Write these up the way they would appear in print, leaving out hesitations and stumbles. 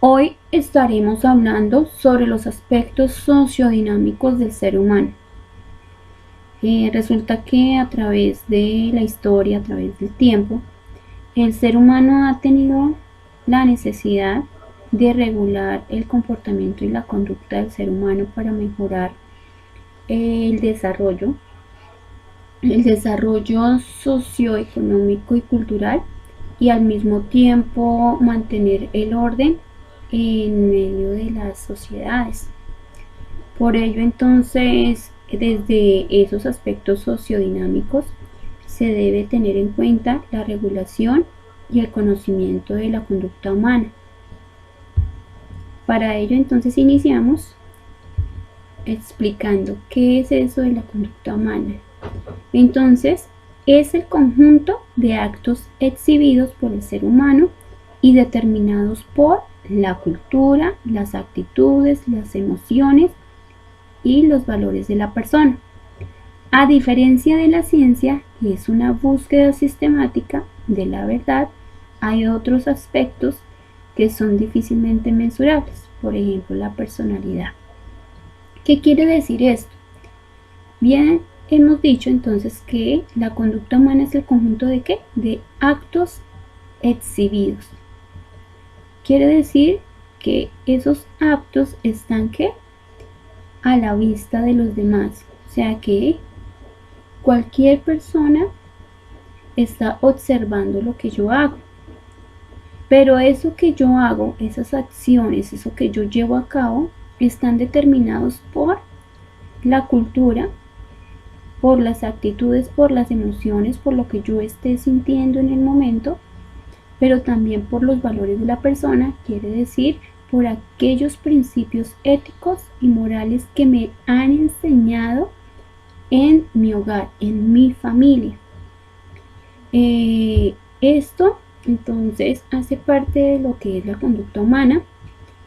Hoy estaremos hablando sobre los aspectos sociodinámicos del ser humano. Resulta que a través de la historia, a través del tiempo, el ser humano ha tenido la necesidad de regular el comportamiento y la conducta del ser humano para mejorar el desarrollo socioeconómico y cultural, y al mismo tiempo mantener el orden en medio de las sociedades. Por ello, entonces, desde esos aspectos sociodinámicos se debe tener en cuenta la regulación y el conocimiento de la conducta humana. Para ello, entonces, iniciamos explicando qué es eso de la conducta humana. Entonces, es el conjunto de actos exhibidos por el ser humano y determinados por la cultura, las actitudes, las emociones y los valores de la persona. A diferencia de la ciencia, que es una búsqueda sistemática de la verdad, hay otros aspectos que son difícilmente mensurables, por ejemplo, la personalidad. ¿Qué quiere decir esto? Bien, hemos dicho entonces que la conducta humana es el conjunto de ¿qué? De actos exhibidos. Quiere decir que esos actos están ¿qué? A la vista de los demás. O sea que cualquier persona está observando lo que yo hago. Pero eso que yo hago, esas acciones, eso que yo llevo a cabo, están determinados por la cultura, por las actitudes, por las emociones, por lo que yo esté sintiendo en el momento, pero también por los valores de la persona, quiere decir por aquellos principios éticos y morales que me han enseñado en mi hogar, en mi familia. Esto entonces hace parte de lo que es la conducta humana.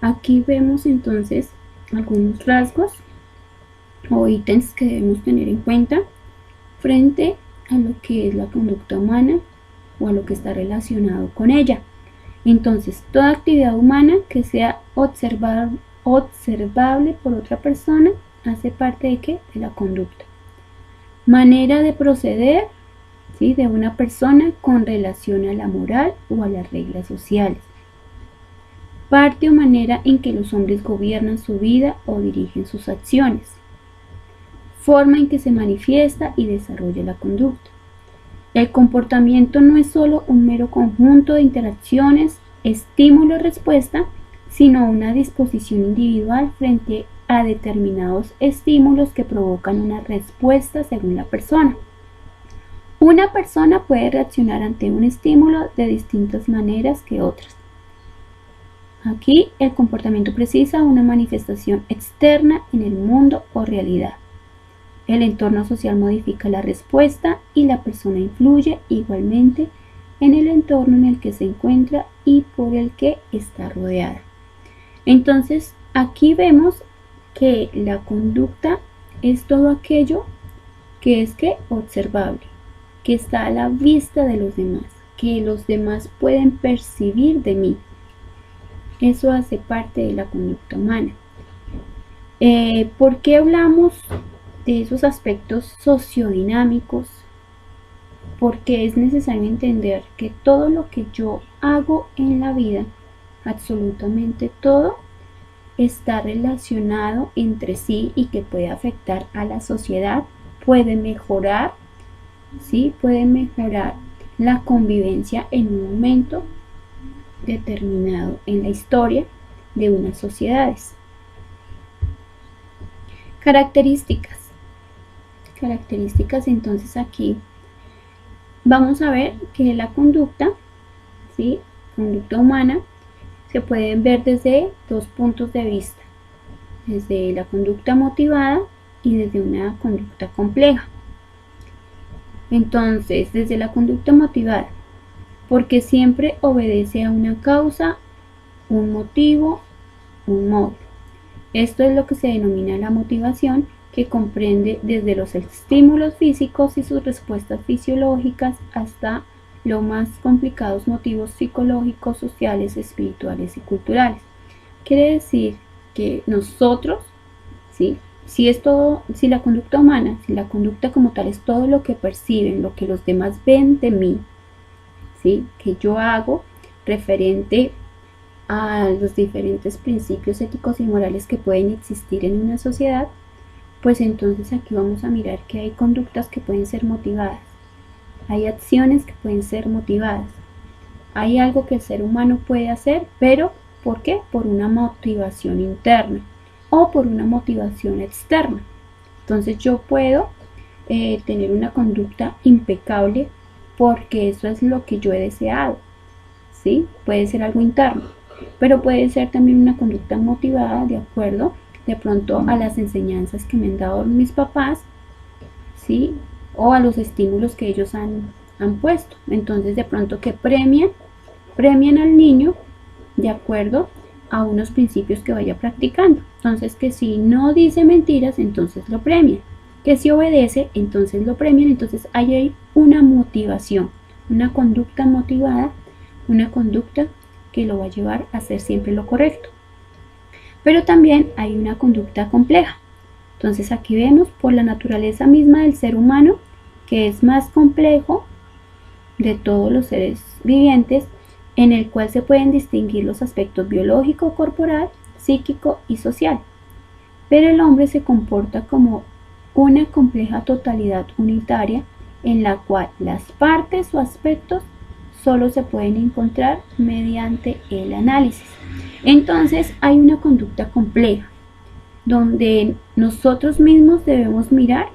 Aquí vemos entonces algunos rasgos o ítems que debemos tener en cuenta frente a lo que es la conducta humana o a lo que está relacionado con ella. Entonces, toda actividad humana que sea observable por otra persona hace parte de ¿qué? De la conducta. Manera de proceder, ¿sí? De una persona con relación a la moral o a las reglas sociales. Parte o manera en que los hombres gobiernan su vida o dirigen sus acciones. Forma en que se manifiesta y desarrolla la conducta. El comportamiento no es solo un mero conjunto de interacciones, estímulo-respuesta, sino una disposición individual frente a determinados estímulos que provocan una respuesta según la persona. Una persona puede reaccionar ante un estímulo de distintas maneras que otras. Aquí el comportamiento precisa una manifestación externa en el mundo o realidad. El entorno social modifica la respuesta y la persona influye igualmente en el entorno en el que se encuentra y por el que está rodeada. Entonces, aquí vemos que la conducta es todo aquello que es observable, que está a la vista de los demás, que los demás pueden percibir de mí. Eso hace parte de la conducta humana. ¿Por qué hablamos de esos aspectos sociodinámicos? Porque es necesario entender que todo lo que yo hago en la vida, absolutamente todo, está relacionado entre sí y que puede afectar a la sociedad, puede mejorar, ¿sí? Puede mejorar la convivencia en un momento determinado en la historia de unas sociedades. Características, entonces aquí vamos a ver que la conducta, ¿sí? Conducta humana, se pueden ver desde dos puntos de vista, desde la conducta motivada y desde una conducta compleja. Entonces, desde la conducta motivada, porque siempre obedece a una causa, un motivo, un modo. Esto es lo que se denomina la motivación, que comprende desde los estímulos físicos y sus respuestas fisiológicas hasta los más complicados motivos psicológicos, sociales, espirituales y culturales. Quiere decir que nosotros, ¿sí? Si es todo, si la conducta humana, si la conducta como tal es todo lo que perciben, lo que los demás ven de mí, ¿sí? Que yo hago referente a los diferentes principios éticos y morales que pueden existir en una sociedad, pues entonces aquí vamos a mirar que hay conductas que pueden ser motivadas, hay acciones que pueden ser motivadas, hay algo que el ser humano puede hacer, pero ¿por qué? Por una motivación interna o por una motivación externa. Entonces yo puedo tener una conducta impecable porque eso es lo que yo he deseado, ¿sí? Puede ser algo interno, pero puede ser también una conducta motivada de acuerdo de pronto a las enseñanzas que me han dado mis papás, ¿sí? O a los estímulos que ellos han puesto. Entonces de pronto que premian al niño de acuerdo a unos principios que vaya practicando. Entonces que si no dice mentiras, entonces lo premian. Que si obedece, entonces lo premian. Entonces ahí hay una motivación, una conducta motivada, una conducta que lo va a llevar a hacer siempre lo correcto. Pero también hay una conducta compleja. Entonces aquí vemos por la naturaleza misma del ser humano que es más complejo de todos los seres vivientes, en el cual se pueden distinguir los aspectos biológico, corporal, psíquico y social. Pero el hombre se comporta como una compleja totalidad unitaria en la cual las partes o aspectos solo se pueden encontrar mediante el análisis. Entonces hay una conducta compleja donde nosotros mismos debemos mirar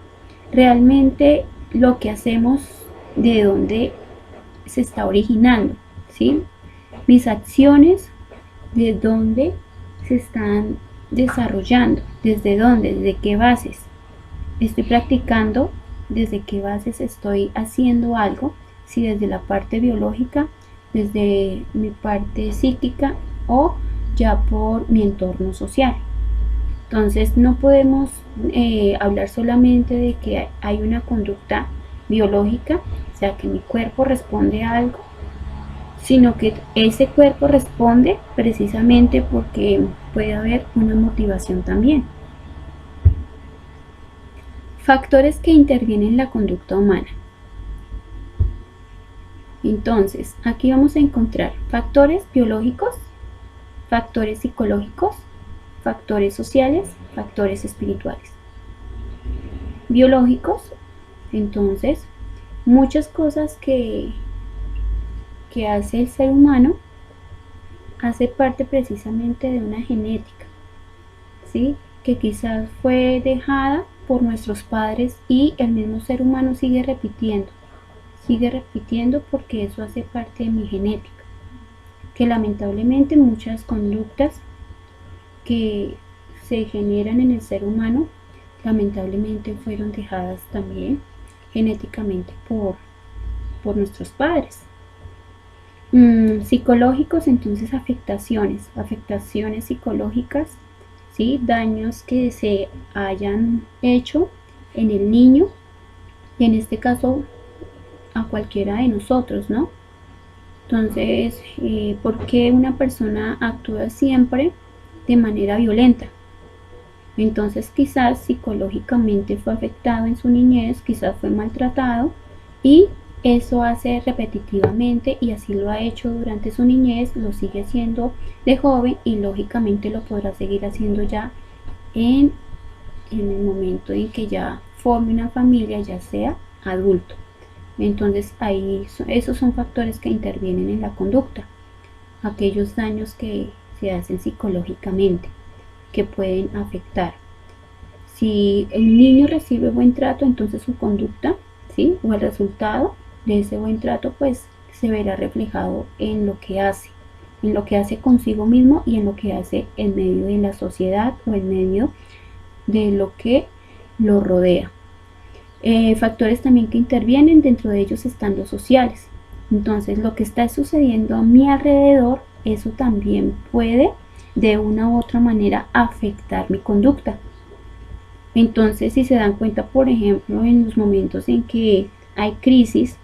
realmente lo que hacemos, de dónde se está originando, ¿sí? Mis acciones, de dónde se están desarrollando, desde dónde, desde qué bases estoy practicando, desde qué bases estoy haciendo algo, si desde la parte biológica, desde mi parte psíquica o ya por mi entorno social. Entonces no podemos hablar solamente de que hay una conducta biológica, o sea que mi cuerpo responde a algo, sino que ese cuerpo responde precisamente porque puede haber una motivación también. Factores que intervienen en la conducta humana. Entonces, aquí vamos a encontrar factores biológicos, factores psicológicos, factores sociales, factores espirituales. Biológicos, entonces, muchas cosas que hace el ser humano hace parte precisamente de una genética, ¿sí? Que quizás fue dejada por nuestros padres y el mismo ser humano sigue repitiendo porque eso hace parte de mi genética, que lamentablemente muchas conductas que se generan en el ser humano lamentablemente fueron dejadas también genéticamente por nuestros padres. Psicológicos, entonces afectaciones psicológicas, ¿sí? Daños que se hayan hecho en el niño, y en este caso a cualquiera de nosotros, ¿no? Entonces, ¿por qué una persona actúa siempre de manera violenta? Entonces quizás psicológicamente fue afectado en su niñez, quizás fue maltratado y eso hace repetitivamente, y así lo ha hecho durante su niñez, lo sigue haciendo de joven y lógicamente lo podrá seguir haciendo ya en el momento en que ya forme una familia, ya sea adulto. Entonces ahí esos son factores que intervienen en la conducta, aquellos daños que se hacen psicológicamente, que pueden afectar. Si el niño recibe buen trato, entonces su conducta, ¿sí? O el resultado de ese buen trato, pues se verá reflejado en lo que hace consigo mismo y en lo que hace en medio de la sociedad o en medio de lo que lo rodea. Factores también que intervienen, dentro de ellos están los sociales. Entonces lo que está sucediendo a mi alrededor, eso también puede de una u otra manera afectar mi conducta. Entonces, si se dan cuenta, por ejemplo, en los momentos en que hay crisis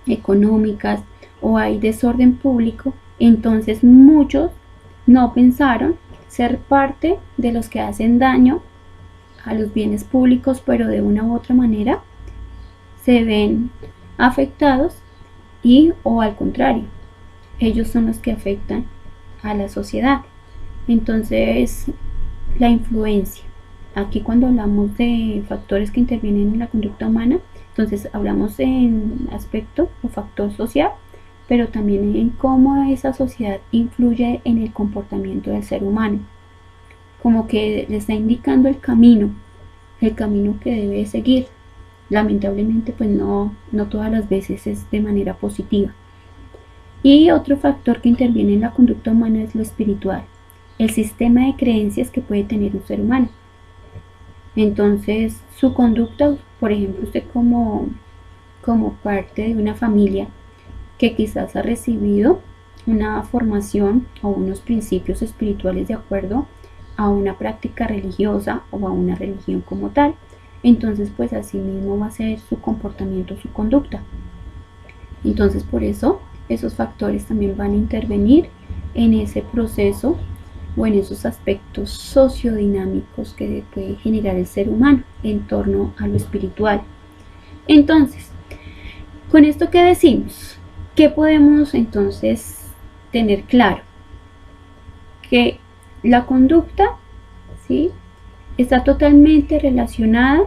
económicas o hay desorden público, entonces muchos no pensaron ser parte de los que hacen daño a los bienes públicos, pero de una u otra manera se ven afectados y o al contrario, ellos son los que afectan a la sociedad. Entonces, la influencia. Aquí cuando hablamos de factores que intervienen en la conducta humana, entonces hablamos en aspecto o factor social, pero también en cómo esa sociedad influye en el comportamiento del ser humano. Como que le está indicando el camino que debe seguir. Lamentablemente, pues no todas las veces es de manera positiva. Y otro factor que interviene en la conducta humana es lo espiritual, el sistema de creencias que puede tener un ser humano. Entonces, su conducta, por ejemplo, usted como parte de una familia que quizás ha recibido una formación o unos principios espirituales de acuerdo a una práctica religiosa o a una religión como tal, entonces pues así mismo va a ser su comportamiento, su conducta. Entonces por eso esos factores también van a intervenir en ese proceso o en esos aspectos sociodinámicos que puede generar el ser humano en torno a lo espiritual. Entonces, con esto que decimos, ¿qué podemos entonces tener claro? Que la conducta, ¿sí?, está totalmente relacionada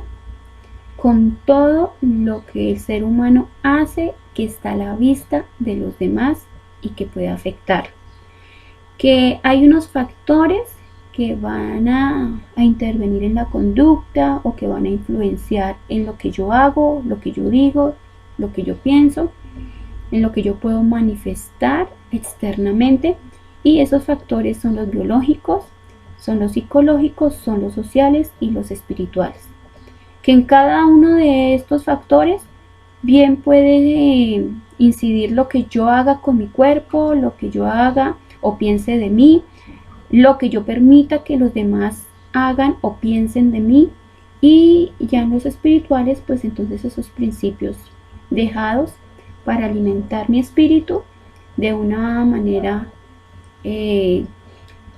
con todo lo que el ser humano hace que está a la vista de los demás y que puede afectar. Que hay unos factores que van a intervenir en la conducta o que van a influenciar en lo que yo hago, lo que yo digo, lo que yo pienso, en lo que yo puedo manifestar externamente, y esos factores son los biológicos, son los psicológicos, son los sociales y los espirituales. Que en cada uno de estos factores bien puede incidir lo que yo haga con mi cuerpo, lo que yo haga o piense de mí, lo que yo permita que los demás hagan o piensen de mí, y ya en los espirituales, pues entonces esos principios dejados para alimentar mi espíritu de una manera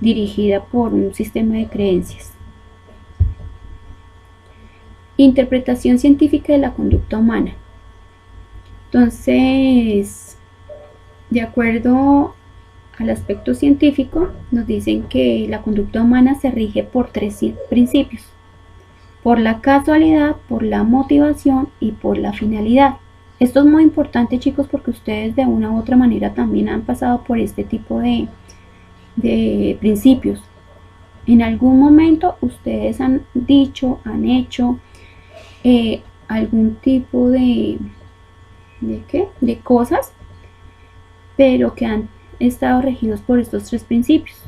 dirigida por un sistema de creencias. Interpretación científica de la conducta humana. Entonces, de acuerdo al aspecto científico, nos dicen que la conducta humana se rige por 3 principios: por la casualidad, por la motivación y por la finalidad. Esto es muy importante, chicos, porque ustedes de una u otra manera también han pasado por este tipo de principios. En algún momento ustedes han dicho, han hecho algún tipo de cosas, pero que han estado regidos por estos 3 principios.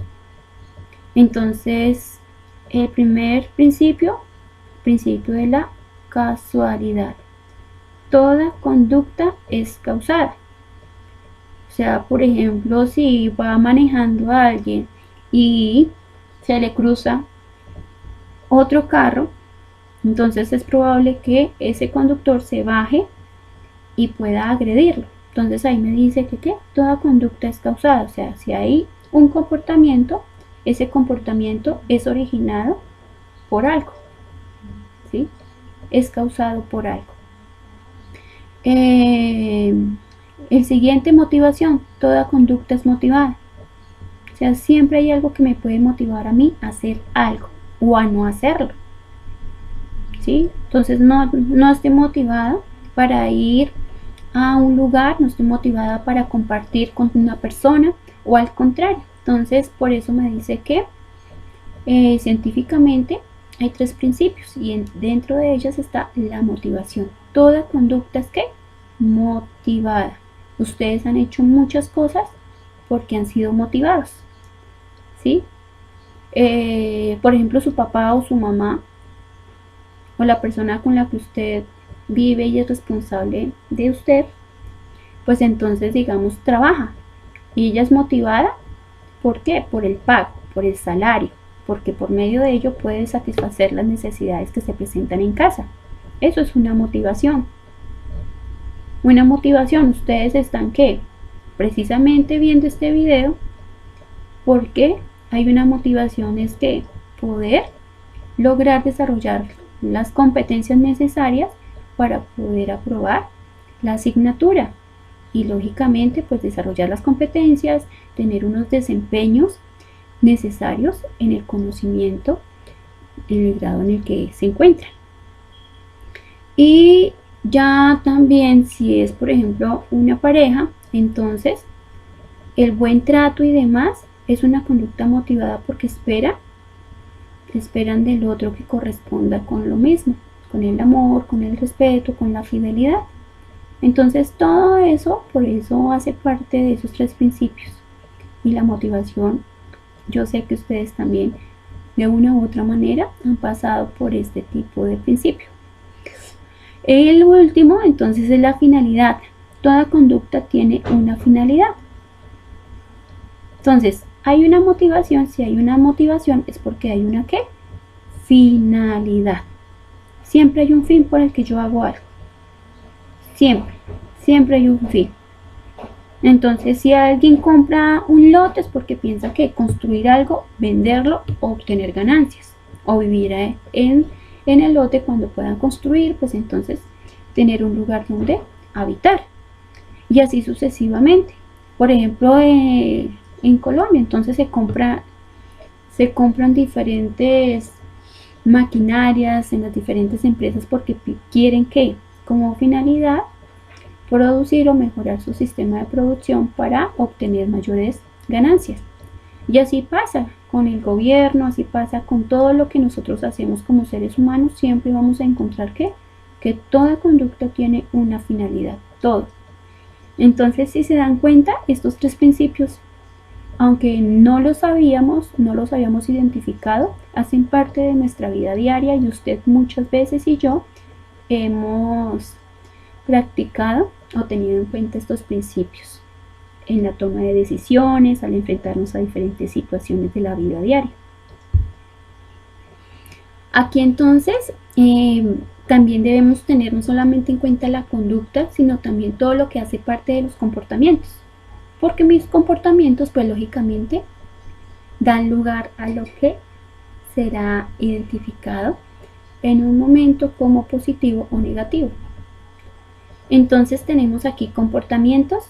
Entonces, el primer principio de la casualidad. Toda conducta es causada. O sea, por ejemplo, si va manejando a alguien y se le cruza otro carro, entonces es probable que ese conductor se baje y pueda agredirlo. Entonces ahí me dice que toda conducta es causada. O sea, si hay un comportamiento, ese comportamiento es originado por algo, ¿sí? Es causado por algo. El siguiente, motivación. Toda conducta es motivada. O sea, siempre hay algo que me puede motivar a mí a hacer algo o a no hacerlo, ¿sí? Entonces no estoy motivada para ir a un lugar, no estoy motivada para compartir con una persona, o al contrario. Entonces, por eso me dice que científicamente hay 3 principios y dentro de ellas está la motivación. Toda conducta es ¿qué? Motivada. Ustedes han hecho muchas cosas porque han sido motivados, ¿sí? Por ejemplo, su papá o su mamá o la persona con la que usted vive y es responsable de usted, pues entonces, digamos, trabaja y ella es motivada. ¿Por qué? Por el pago, por el salario, porque por medio de ello puede satisfacer las necesidades que se presentan en casa. Eso es una motivación. Ustedes están ¿qué? Precisamente viendo este video porque hay una motivación, es que poder lograr desarrollar las competencias necesarias para poder aprobar la asignatura y lógicamente pues desarrollar las competencias, tener unos desempeños necesarios en el conocimiento en el grado en el que se encuentran. Y ya también si es por ejemplo una pareja, entonces el buen trato y demás es una conducta motivada porque esperan del otro que corresponda con lo mismo, con el amor, con el respeto, con la fidelidad. Entonces todo eso, por eso hace parte de esos tres principios. Y la motivación, yo sé que ustedes también de una u otra manera han pasado por este tipo de principio. El último entonces es la finalidad. Toda conducta tiene una finalidad. Entonces, hay una motivación, si hay una motivación es porque hay una ¿qué? Finalidad. Siempre hay un fin por el que yo hago algo. Siempre hay un fin. Entonces, si alguien compra un lote es porque piensa que construir algo, venderlo, obtener ganancias. O vivir en el lote cuando puedan construir, pues entonces tener un lugar donde habitar. Y así sucesivamente. Por ejemplo, en Colombia, entonces se compran diferentes maquinarias en las diferentes empresas porque quieren que como finalidad producir o mejorar su sistema de producción para obtener mayores ganancias. Y así pasa con el gobierno, así pasa con todo lo que nosotros hacemos como seres humanos. Siempre vamos a encontrar que toda conducta tiene una finalidad, todo. Entonces, si se dan cuenta, estos tres principios, aunque no los habíamos identificado, hacen parte de nuestra vida diaria y usted muchas veces y yo hemos practicado o tenido en cuenta estos principios en la toma de decisiones, al enfrentarnos a diferentes situaciones de la vida diaria. Aquí entonces también debemos tener no solamente en cuenta la conducta, sino también todo lo que hace parte de los comportamientos, porque mis comportamientos pues lógicamente dan lugar a lo que será identificado en un momento como positivo o negativo. Entonces tenemos aquí comportamientos,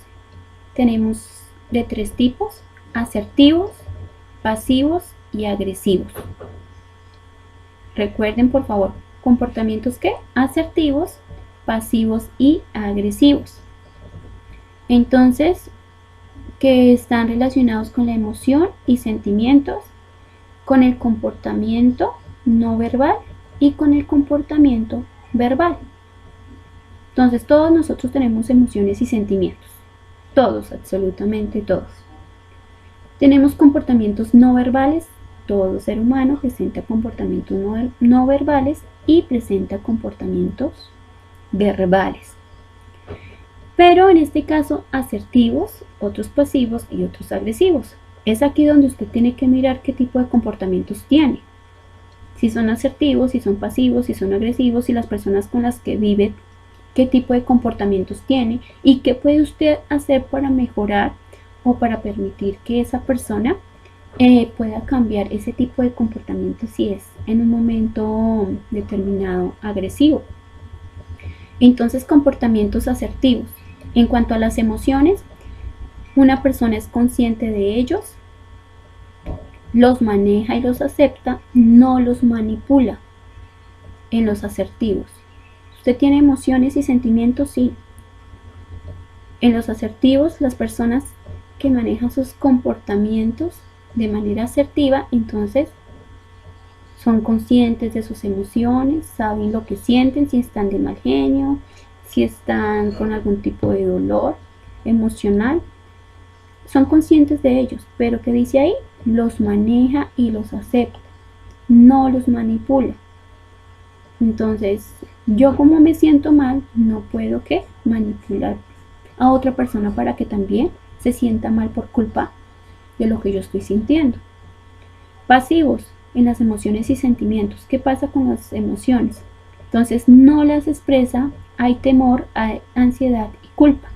tenemos de tres tipos: asertivos, pasivos y agresivos. Recuerden por favor, comportamientos ¿qué? Asertivos, pasivos y agresivos. Entonces, que están relacionados con la emoción y sentimientos, con el comportamiento no verbal y con el comportamiento verbal. Entonces todos nosotros tenemos emociones y sentimientos, todos, absolutamente todos. Tenemos comportamientos no verbales, todo ser humano presenta comportamientos no verbales y presenta comportamientos verbales. Pero en este caso asertivos, otros pasivos y otros agresivos. Es aquí donde usted tiene que mirar qué tipo de comportamientos tiene. Si son asertivos, si son pasivos, si son agresivos, si las personas con las que vive, qué tipo de comportamientos tiene y qué puede usted hacer para mejorar o para permitir que esa persona pueda cambiar ese tipo de comportamiento si es en un momento determinado agresivo. Entonces, comportamientos asertivos. En cuanto a las emociones, una persona es consciente de ellos, los maneja y los acepta, no los manipula. En los asertivos, ¿usted tiene emociones y sentimientos? Sí. En los asertivos, las personas que manejan sus comportamientos de manera asertiva, entonces son conscientes de sus emociones, saben lo que sienten, si están de mal genio, si están con algún tipo de dolor emocional, son conscientes de ellos, pero ¿qué dice ahí? Los maneja y los acepta, no los manipula. Entonces, yo como me siento mal, no puedo ¿qué? Manipular a otra persona para que también se sienta mal por culpa de lo que yo estoy sintiendo. Pasivos en las emociones y sentimientos. ¿Qué pasa con las emociones? Entonces no las expresa, hay temor, hay ansiedad y culpa.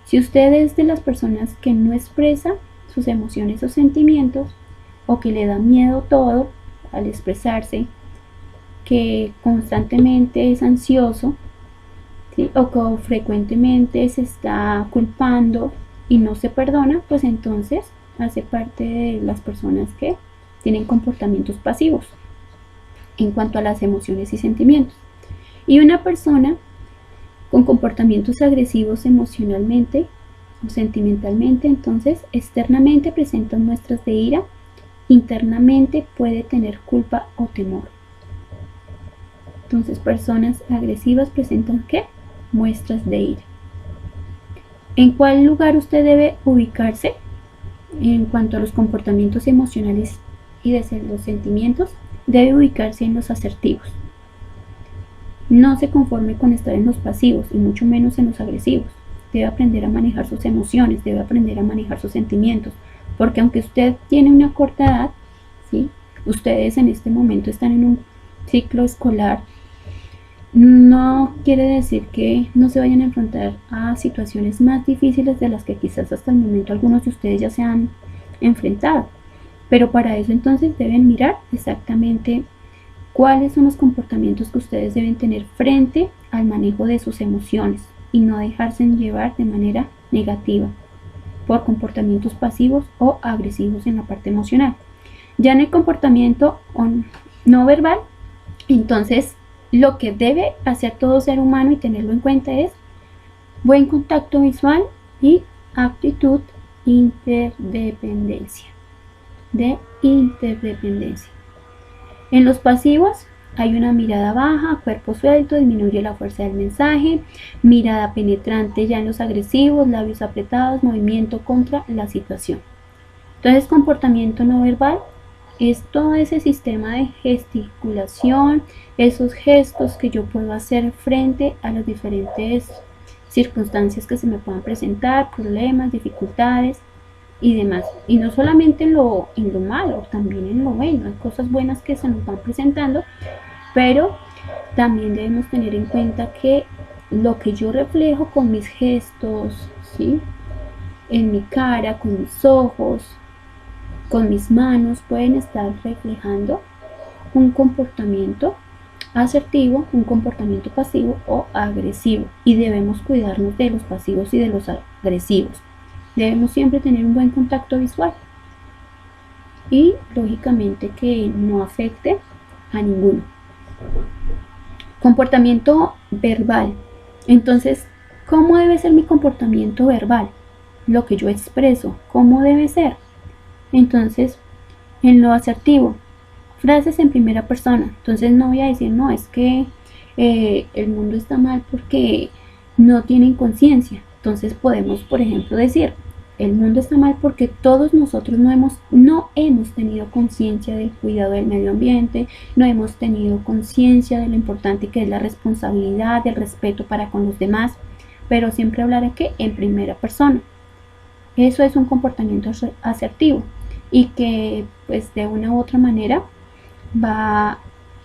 Si usted es de las personas que no expresa sus emociones o sentimientos, o que le da miedo todo al expresarse, que constantemente es ansioso, ¿sí? O que frecuentemente se está culpando y no se perdona, pues entonces hace parte de las personas que tienen comportamientos pasivos en cuanto a las emociones y sentimientos. Y una persona con comportamientos agresivos emocionalmente o sentimentalmente, entonces externamente presentan muestras de ira, internamente puede tener culpa o temor. Entonces, personas agresivas presentan ¿qué? Muestras de ira. ¿En cuál lugar usted debe ubicarse en cuanto a los comportamientos emocionales y de los sentimientos? Debe ubicarse en los asertivos. No se conforme con estar en los pasivos y mucho menos en los agresivos. Debe aprender a manejar sus emociones, debe aprender a manejar sus sentimientos, porque aunque usted tiene una corta edad, ¿sí? Ustedes en este momento están en un ciclo escolar, no quiere decir que no se vayan a enfrentar a situaciones más difíciles de las que quizás hasta el momento algunos de ustedes ya se han enfrentado, pero para eso entonces deben mirar exactamente cuáles son los comportamientos que ustedes deben tener frente al manejo de sus emociones y no dejarse llevar de manera negativa por comportamientos pasivos o agresivos en la parte emocional. Ya en el comportamiento no verbal, entonces lo que debe hacer todo ser humano y tenerlo en cuenta es buen contacto visual y actitud interdependencia. En los pasivos hay una mirada baja, cuerpo suelto, disminuye la fuerza del mensaje, mirada penetrante ya en los agresivos, labios apretados, movimiento contra la situación. Entonces, comportamiento no verbal es todo ese sistema de gesticulación, esos gestos que yo puedo hacer frente a las diferentes circunstancias que se me puedan presentar, problemas, dificultades y demás. Y no solamente en lo malo, también en lo bueno. Hay cosas buenas que se nos van presentando, pero también debemos tener en cuenta que lo que yo reflejo con mis gestos, ¿sí? En mi cara, con mis ojos, con mis manos, pueden estar reflejando un comportamiento asertivo, un comportamiento pasivo o agresivo, y debemos cuidarnos de los pasivos y de los agresivos. Debemos siempre tener un buen contacto visual y lógicamente que no afecte a ninguno. Comportamiento verbal. Entonces, ¿cómo debe ser mi comportamiento verbal? Lo que yo expreso, ¿cómo debe ser? Entonces, en lo asertivo, frases en primera persona. Entonces no voy a decir, no, es que el mundo está mal porque no tienen conciencia. Entonces podemos, por ejemplo, decir, el mundo está mal porque todos nosotros no hemos tenido conciencia del cuidado del medio ambiente, no hemos tenido conciencia de lo importante que es la responsabilidad, el respeto para con los demás, pero siempre hablar aquí en primera persona. Eso es un comportamiento asertivo y que pues de una u otra manera va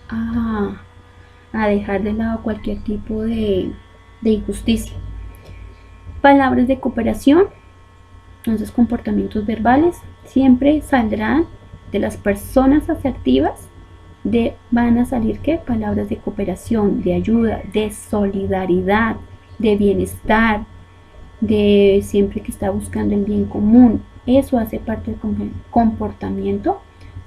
a dejar de lado cualquier tipo de injusticia. Palabras de cooperación. Entonces, comportamientos verbales siempre saldrán de las personas asertivas, van a salir ¿qué? Palabras de cooperación, de ayuda, de solidaridad, de bienestar, de siempre que está buscando el bien común. Eso hace parte del comportamiento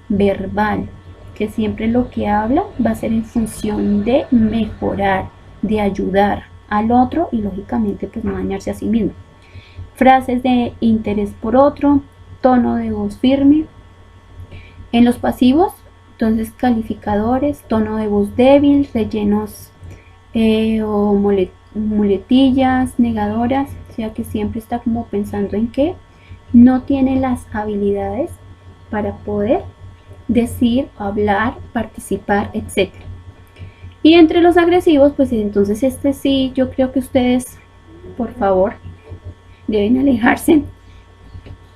verbal, que siempre lo que habla va a ser en función de mejorar, de ayudar al otro y lógicamente pues no dañarse a sí mismo. Frases de interés por otro, tono de voz firme. En los pasivos, entonces calificadores, tono de voz débil, rellenos o muletillas, negadoras, o sea que siempre está como pensando en que no tiene las habilidades para poder decir, hablar, participar, etc. Y entre los agresivos, pues entonces sí, yo creo que ustedes, por favor, deben alejarse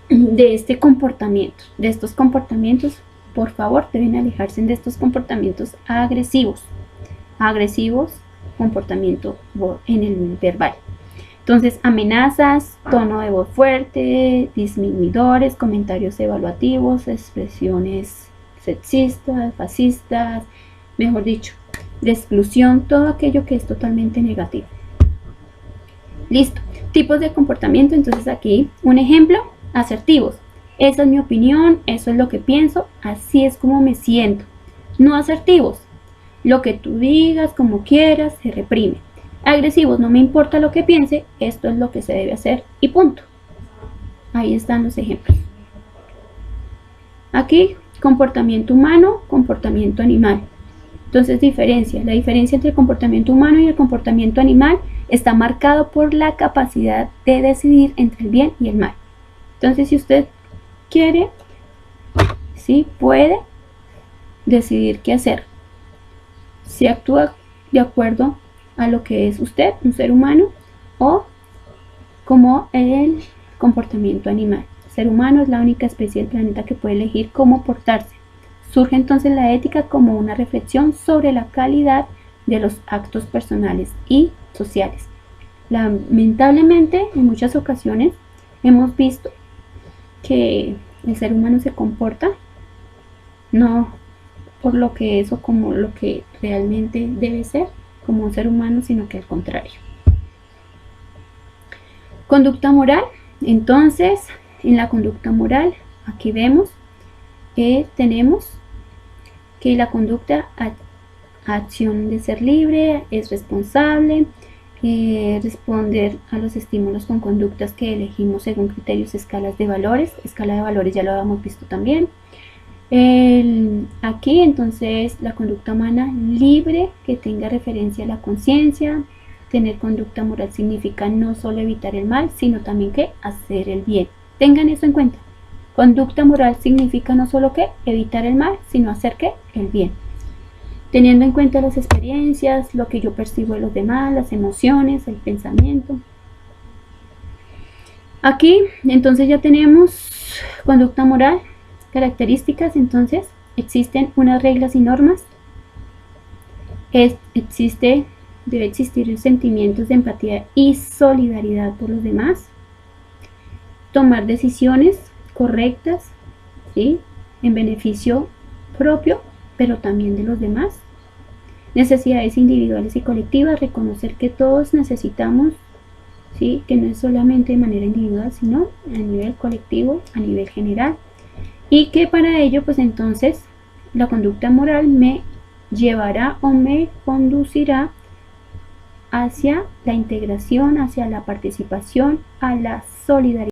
de este comportamiento, de estos comportamientos, por favor, deben alejarse de estos comportamientos agresivos, comportamiento en el verbal. Entonces, amenazas, tono de voz fuerte, disminuidores, comentarios evaluativos, expresiones sexistas, fascistas, mejor dicho, de exclusión, todo aquello que es totalmente negativo. Listo. Tipos de comportamiento, entonces aquí un ejemplo, asertivos. Esa es mi opinión, eso es lo que pienso, así es como me siento. No asertivos. Lo que tú digas, como quieras, se reprime. Agresivos, no me importa lo que piense, esto es lo que se debe hacer y punto. Ahí están los ejemplos. Aquí, comportamiento humano, comportamiento animal. Entonces, la diferencia entre el comportamiento humano y el comportamiento animal está marcado por la capacidad de decidir entre el bien y el mal. Entonces, si usted quiere, sí puede decidir qué hacer. Si actúa de acuerdo a lo que es usted, un ser humano, o como el comportamiento animal. El ser humano es la única especie del planeta que puede elegir cómo portarse. Surge entonces la ética como una reflexión sobre la calidad de los actos personales y sociales. Lamentablemente, en muchas ocasiones hemos visto que el ser humano se comporta no por lo que es o como lo que realmente debe ser como un ser humano, sino que al contrario. Conducta moral. Entonces, en la conducta moral, aquí vemos que tenemos que la conducta, acción de ser libre, es responsable, responder a los estímulos con conductas que elegimos según criterios, escalas de valores. Escala de valores ya lo habíamos visto también. Aquí entonces la conducta humana libre que tenga referencia a la conciencia. Tener conducta moral significa no solo evitar el mal, sino también que hacer el bien. Tengan eso en cuenta. Conducta moral significa no solo que evitar el mal, sino hacer que el bien. Teniendo en cuenta las experiencias, lo que yo percibo de los demás, las emociones, el pensamiento. Aquí entonces ya tenemos conducta moral. Características, entonces, existen unas reglas y normas. Debe existir sentimientos de empatía y solidaridad por los demás. Tomar decisiones correctas, ¿sí?, en beneficio propio, pero también de los demás. Necesidades individuales y colectivas, reconocer que todos necesitamos, ¿sí?, que no es solamente de manera individual, sino a nivel colectivo, a nivel general. Y que para ello, pues entonces, la conducta moral me llevará o me conducirá hacia la integración, hacia la participación, a la solidaridad.